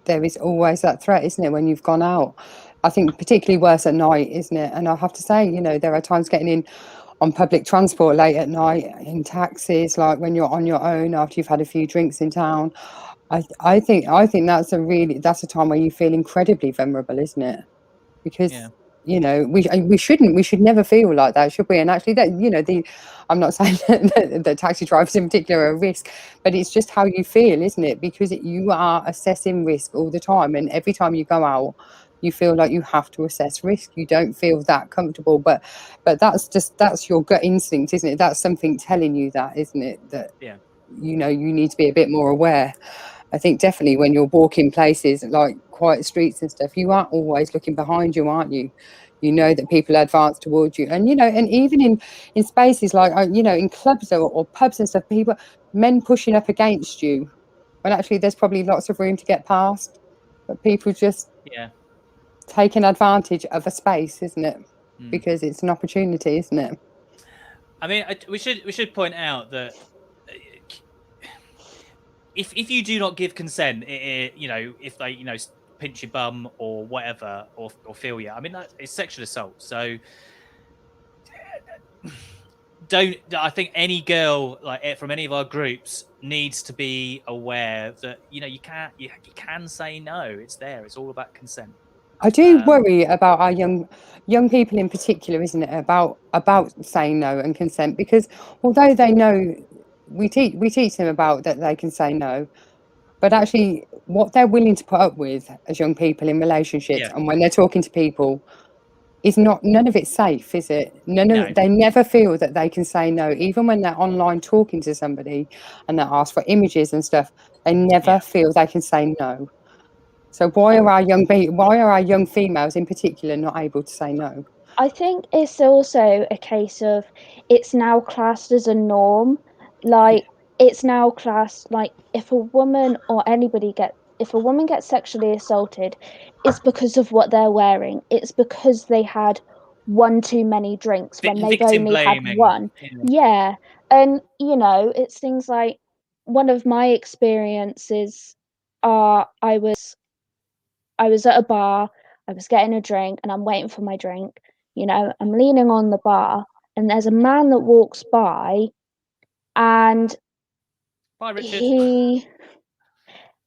there is always that threat, isn't it, when you've gone out? I think particularly worse at night, isn't it? And I have to say, you know, there are times getting in on public transport late at night, in taxis, like when you're on your own after you've had a few drinks in town. I think that's a time where you feel incredibly vulnerable, isn't it? Yeah. Because you know we should never feel like that, should we? And actually, that, you know, the I'm not saying that taxi drivers in particular are a risk, but it's just how you feel, isn't it? Because you are assessing risk all the time, and every time you go out you feel like you have to assess risk. You don't feel that comfortable, but that's your gut instinct, isn't it? That's something telling you that, isn't it, that Yeah. you know you need to be a bit more aware. I think definitely when you're walking places like quiet streets and stuff, you are always looking behind you, aren't you? You know that people advance towards you, and you know, and even in spaces like you know, in clubs or pubs and stuff, people, men pushing up against you, when actually there's probably lots of room to get past, but people just Yeah. taking advantage of a space, isn't it? Mm. Because it's an opportunity, isn't it? I mean, we should point out that if you do not give consent, you know, if they, you know, pinch your bum or whatever, or feel you, I mean, that it's sexual assault. So don't, I think any girl like from any of our groups needs to be aware that, you know, you can say no. It's there. It's all about consent. I do Um, worry about our young people in particular, isn't it? About saying no and consent, because although they know, we teach them about that they can say no, but actually what they're willing to put up with as young people in relationships yeah. and when they're talking to people is not, none of it's safe, is it? No. They never feel that they can say no, even when they're online talking to somebody and they ask for images and stuff. They Yeah. never feel they can say no. So why are our young females in particular not able to say no? I think it's also a case of, it's now classed as a norm. Like, it's now classed, like, if a woman or anybody get if a woman gets sexually assaulted, it's because of what they're wearing. It's because they had one too many drinks when they've Victim only had blaming. one. Yeah. Yeah. And you know, it's things like, one of my experiences are, I was at a bar, I was getting a drink, and I'm waiting for my drink. You know, I'm leaning on the bar, and there's a man that walks by, and Bye, Richard. he,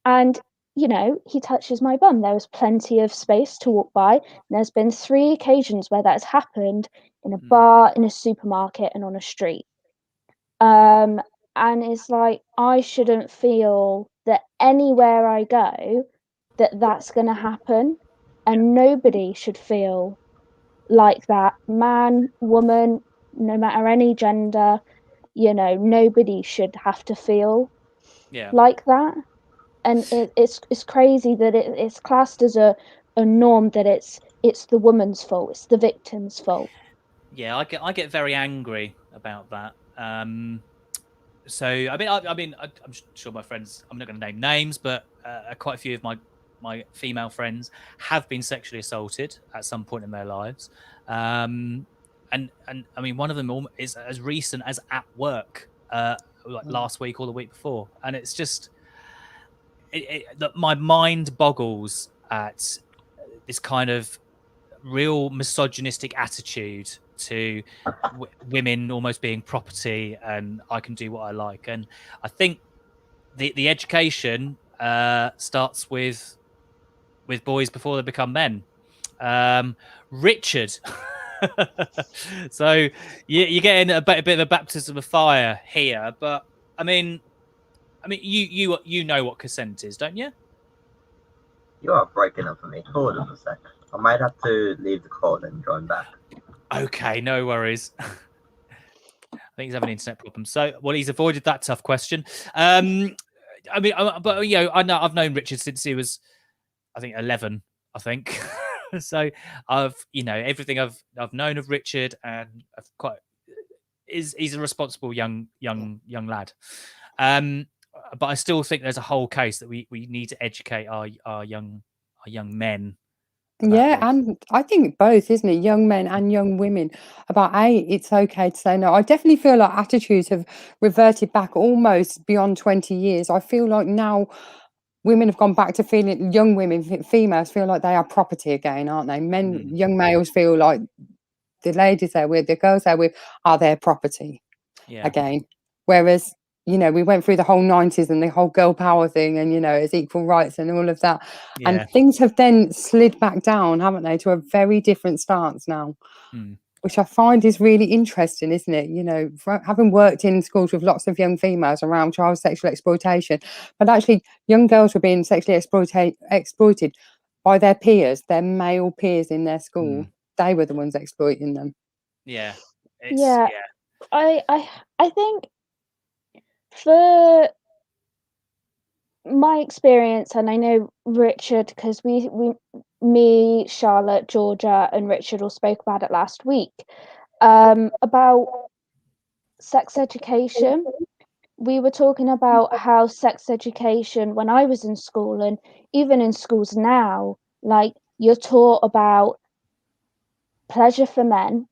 and you know, he touches my bum. There was plenty of space to walk by. And there's been 3 occasions where that's happened, in a Mm. bar, in a supermarket, and on a street. Um, and it's like, I shouldn't feel that anywhere I go that that's going to happen. and nobody should feel like that. Man, woman, no matter any gender, nobody should have to feel like that. And it's crazy that it's classed as a norm, that it's the woman's fault, it's the victim's fault. Yeah, I get very angry about that. So I'm sure my friends, I'm not going to name names, but quite a few of my female friends have been sexually assaulted at some point in their lives. And I mean, one of them is as recent as at work, like last week or the week before, and it's just my mind boggles at this kind of real misogynistic attitude to women almost being property, and I can do what I like. And I think the education starts with boys before they become men. Richard. So you're getting a bit of a baptism of fire here, but I mean, you know what consent is, don't you? You are breaking up for me. Hold on a sec. I might have to leave the call and join back. Okay, no worries. I think he's having internet problems. So, well, he's avoided that tough question. I mean, but I've known Richard since he was, I think, 11. I think so. Everything I've known of Richard, and he's a responsible young lad. But I still think there's a whole case that we need to educate our young men. Yeah, and I think both, isn't it? Young men and young women about it's okay to say no. I definitely feel like attitudes have reverted back almost beyond 20 years. I feel like now women have gone back to feeling, young women, females feel like they are property again, aren't they? Young males feel like the ladies they're with, the girls they're with are their property again. Whereas, we went through the whole 90s and the whole girl power thing, and, it's equal rights and all of that. Yeah. And things have then slid back down, haven't they, to a very different stance now, which I find is really interesting, isn't it? Having worked in schools with lots of young females around child sexual exploitation, but actually young girls were being sexually exploited by their peers, their male peers in their school. They were the ones exploiting them. Yeah. I think for my experience, and I know Richard, because me, Charlotte, Georgia, and Richard all spoke about it last week, about sex education. We were talking about how sex education, when I was in school, and even in schools now, like, you're taught about pleasure for men,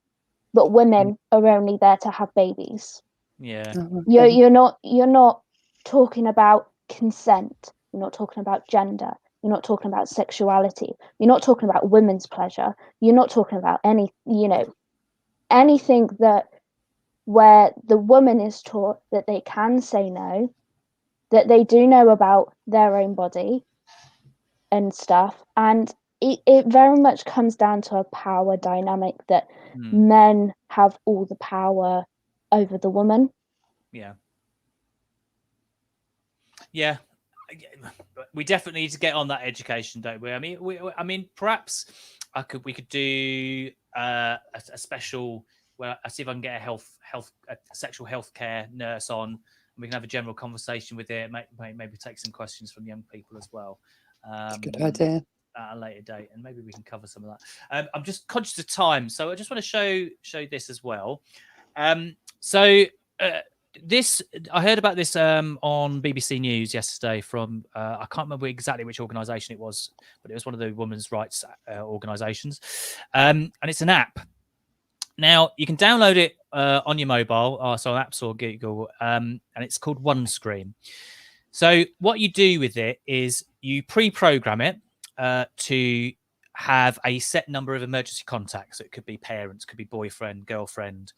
but women are only there to have babies. Yeah. You're not talking about consent. You're not talking about gender. You're not talking about sexuality. You're not talking about women's pleasure. You're not talking about anything that where the woman is taught that they can say no, that they do know about their own body and stuff. And it very much comes down to a power dynamic, that men have all the power over the woman. Yeah. We definitely need to get on that education, don't we? I mean, perhaps we could do a special where I see if I can get a sexual health care nurse on, and we can have a general conversation with it. Maybe take some questions from young people as well. That's a good idea. At a later date, and maybe we can cover some of that. I'm just conscious of time, so I just want to show this as well. This, I heard about this on BBC News yesterday from I can't remember exactly which organisation it was, but it was one of the women's rights organisations, and it's an app. Now you can download it on your mobile, so on App Store, Google, and it's called OneScreen. So what you do with it is you pre-program it to have a set number of emergency contacts. So it could be parents, could be boyfriend, girlfriend,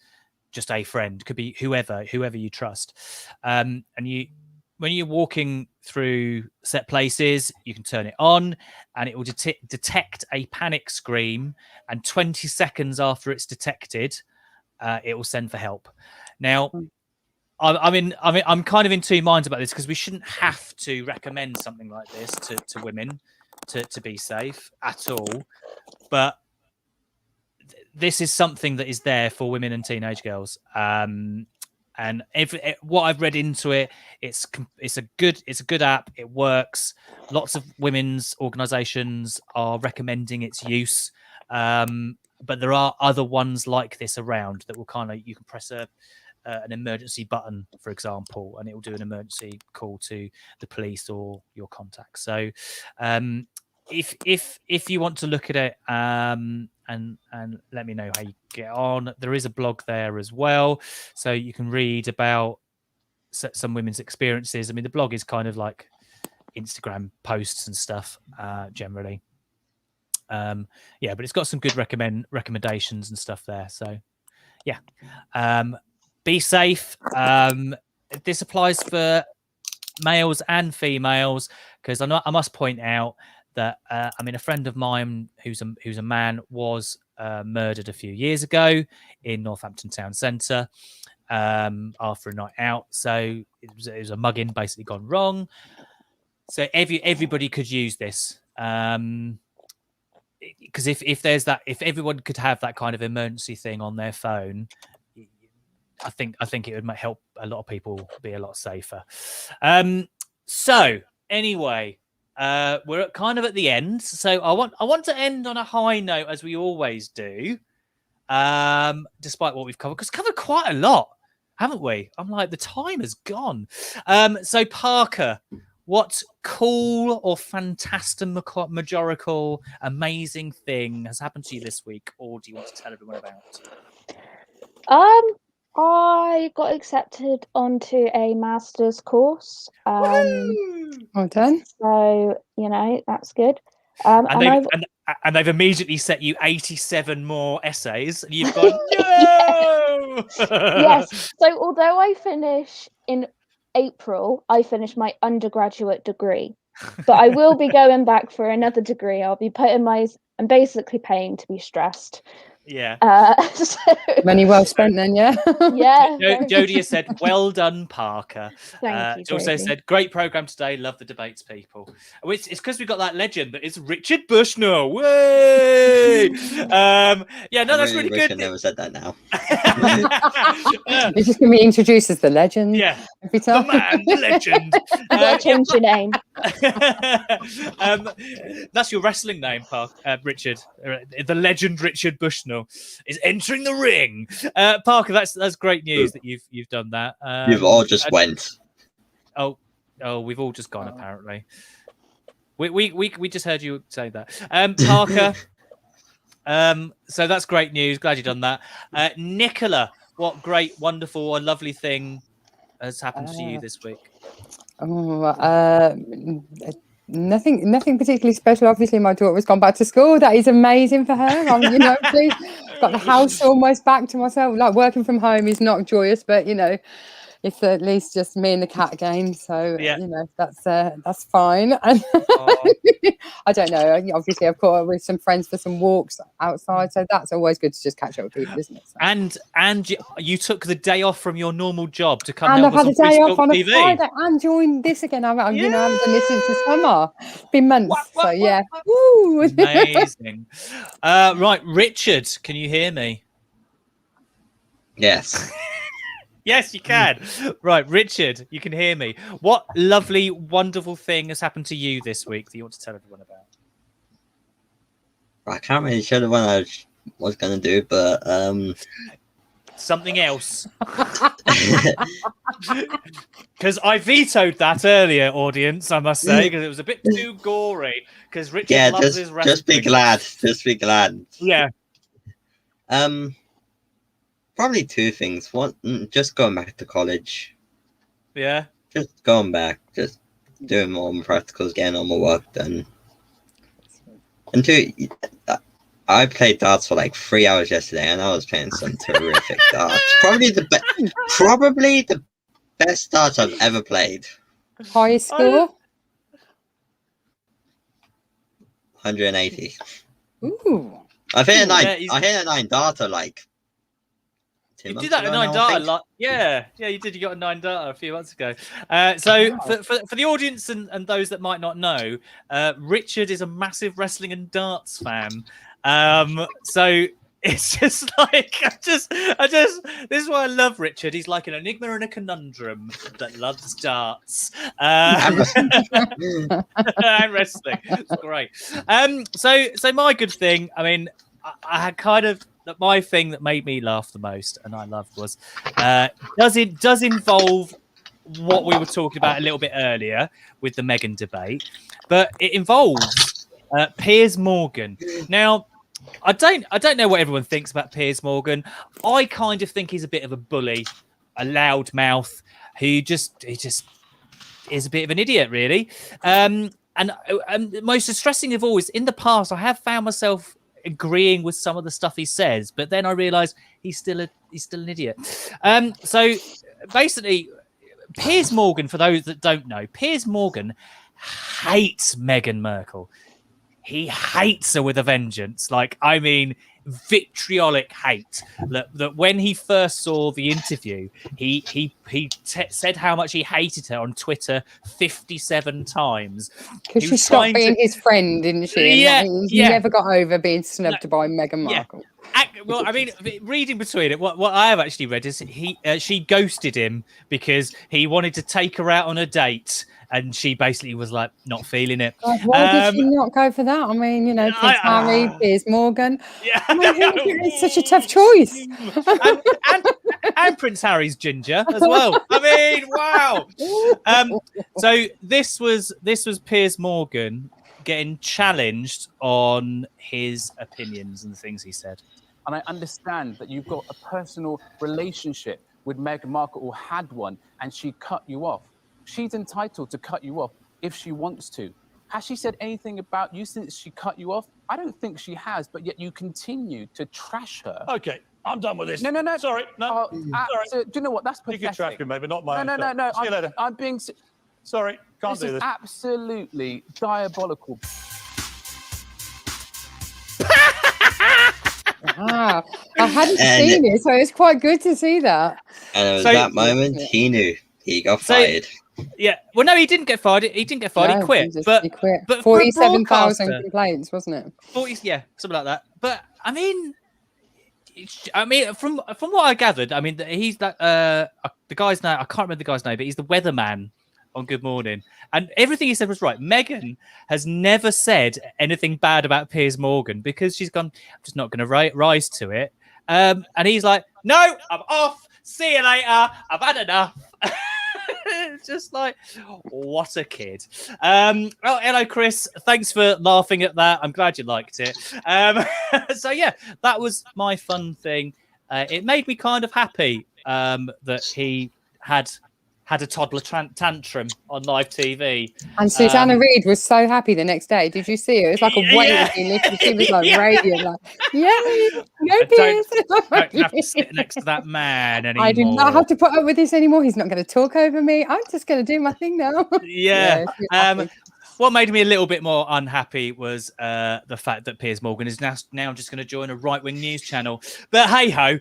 just a friend, could be whoever you trust. And when you're walking through set places, you can turn it on and it will detect a panic scream, and 20 seconds after it's detected, it will send for help. Now, I'm kind of in two minds about this, because we shouldn't have to recommend something like this to women. to be safe at all, but this is something that is there for women and teenage girls. And what I've read into it, it's a good app. It works. Lots of women's organisations are recommending its use, but there are other ones like this around that will you can press an emergency button, for example, and it will do an emergency call to the police or your contact. So if you want to look at it and let me know how you get on, there is a blog there as well, so you can read about some women's experiences. I mean, the blog is kind of like Instagram posts and stuff generally. But it's got some good recommendations and stuff there. So be safe. This applies for males and females, because I must point out that a friend of mine who's a man was murdered a few years ago in Northampton town centre after a night out. So it was a mugging basically gone wrong. So everybody could use this, because if everyone could have that kind of emergency thing on their phone, I think it would help a lot of people be a lot safer. So anyway, we're kind of at the end. So I want to end on a high note, as we always do, despite what we've covered, because covered quite a lot, haven't we? I'm like, the time has gone. So Parker, what cool or phantasmagorical, amazing thing has happened to you this week, or do you want to tell everyone about? I got accepted onto a master's course. Well done. So, that's good. And they've immediately set you 87 more essays, and you've gone, no! Yes. So although I finish in April, I finish my undergraduate degree. But I will be going back for another degree. I'll be I'm basically paying to be stressed. Yeah. So, Money well spent then, yeah. yeah. Jodie has said, well done, Parker. Thank you, She also Jodie. said, great programme today. Love the debates, people. It's because we've got that legend, but it's Richard Bushnell. Way! That's really wish good. I never said that now. It's just going to be introduced as the legend. Yeah. Every time. The man, the legend. You gotta change your name. That's your wrestling name, Richard. The legend Richard Bushnell is entering the ring. Parker, that's great news that you've done that. You've all just went. Oh, we've all just gone apparently. We just heard you say that, Parker. So that's great news. Glad you've done that. Nicola, what great, wonderful, and lovely thing has happened to you this week? Nothing particularly special. Obviously, my daughter has gone back to school. That is amazing for her. Please, got the house almost back to myself. Like, working from home is not joyous, but it's at least just me and the cat again. So that's fine. And I don't know. Obviously, I've caught up with some friends for some walks outside, so that's always good to just catch up with people, isn't it? So. And you took the day off from your normal job to come and help I've had us a on day Free2talk off on a TV. Friday and joined this again. I haven't done this since the summer. It's been months. Woo! Amazing. Right, Richard, can you hear me? Yes. Yes, you can. Right, Richard, you can hear me. What lovely, wonderful thing has happened to you this week that you want to tell everyone about? I can't really show the one I was going to do, but something else. Because I vetoed that earlier, audience, I must say, because it was a bit too gory. Because Richard loves his wrestling. Just be glad. Just be glad. Yeah. Probably two things. One, just going back to college. Yeah. Just going back, just doing more practicals, getting all my work done. And two, I played darts for like 3 hours yesterday, and I was playing some terrific darts. Probably the best darts I've ever played. High score? 180. Ooh. I hit a 9 darter like 2 You months did that ago at 9 now, I data. think. Yeah, you did. You got a 9 data a few months ago. So for the audience and those that might not know, Richard is a massive wrestling and darts fan. So it's just like I just this is why I love Richard. He's like an enigma and a conundrum that loves darts. And wrestling. It's great. So my good thing, I mean, I had kind of my thing that made me laugh the most and I loved was does involve what we were talking about a little bit earlier with the Meghan debate, but it involves Piers Morgan. Now, I don't know what everyone thinks about Piers Morgan. I kind of think he's a bit of a bully, a loudmouth who just is a bit of an idiot, really. And most distressing of all is in the past, I have found myself agreeing with some of the stuff he says, but then I realise he's still an idiot. So basically, Piers Morgan, for those that don't know, Piers Morgan hates Meghan Markle. He hates her with a vengeance. Like, I mean, vitriolic hate. That when he first saw the interview, he said how much he hated her on Twitter 57 times. Because she stopped being his friend, didn't she? And he never got over being snubbed by Meghan Markle. Well, I mean, reading between it, what I have actually read is she ghosted him because he wanted to take her out on a date, and she basically was like not feeling it. Like, why did she not go for that? I mean, Prince Harry, Piers Morgan. Yeah, I mean, it's such a tough choice. and Prince Harry's ginger as well. I mean, wow. So this was Piers Morgan getting challenged on his opinions and the things he said. And I understand that you've got a personal relationship with Meghan Markle, or had one, and she cut you off. She's entitled to cut you off if she wants to. Has she said anything about you since she cut you off? I don't think she has, but yet you continue to trash her. Okay, I'm done with this. No. Sorry, no. Sorry. So, do you know what? That's pathetic. You can trash me, maybe not my. No. See you later. I'm being. Sorry, can't do This is this. absolutely diabolical. Wow. I hadn't seen it, so it's quite good to see that. And it was that moment he knew he got fired. Yeah. Well, no, he didn't get fired. He didn't get fired. No, he quit. he quit. But 47,000 complaints, wasn't it? 40, yeah, something like that. But I mean, from what I gathered, I mean, he's that the guy's name. I can't remember the guy's name, but he's the weatherman on Good Morning, and everything he said was right. Meghan has never said anything bad about Piers Morgan because she's gone, I'm just not going to rise to it. And he's like, no, I'm off. See you later. I've had enough. It's just like, what a kid. Well, hello, Chris. Thanks for laughing at that. I'm glad you liked it. So yeah, that was my fun thing. It made me kind of happy that he had a toddler tantrum on live TV. And Susanna Reid was so happy the next day. Did you see it? It was like a weight had been lifted. She was like radiant, like, no Piers. Don't have to sit next to that man anymore. I do not have to put up with this anymore. He's not going to talk over me. I'm just going to do my thing now. Yeah. What made me a little bit more unhappy was the fact that Piers Morgan is now just going to join a right-wing news channel. But hey-ho.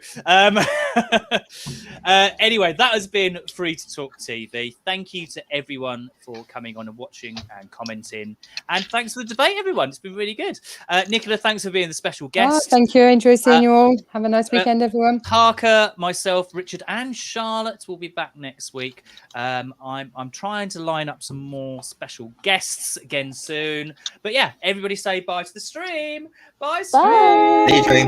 Anyway, that has been Free to Talk TV. Thank you to everyone for coming on and watching and commenting. And thanks for the debate, everyone. It's been really good. Nicola, thanks for being the special guest. Thank you. Enjoy seeing you all. Have a nice weekend, everyone. Parker, myself, Richard, and Charlotte will be back next week. I'm trying to line up some more special guests again soon. But yeah, everybody say bye to the stream. Bye, stream. See you, stream.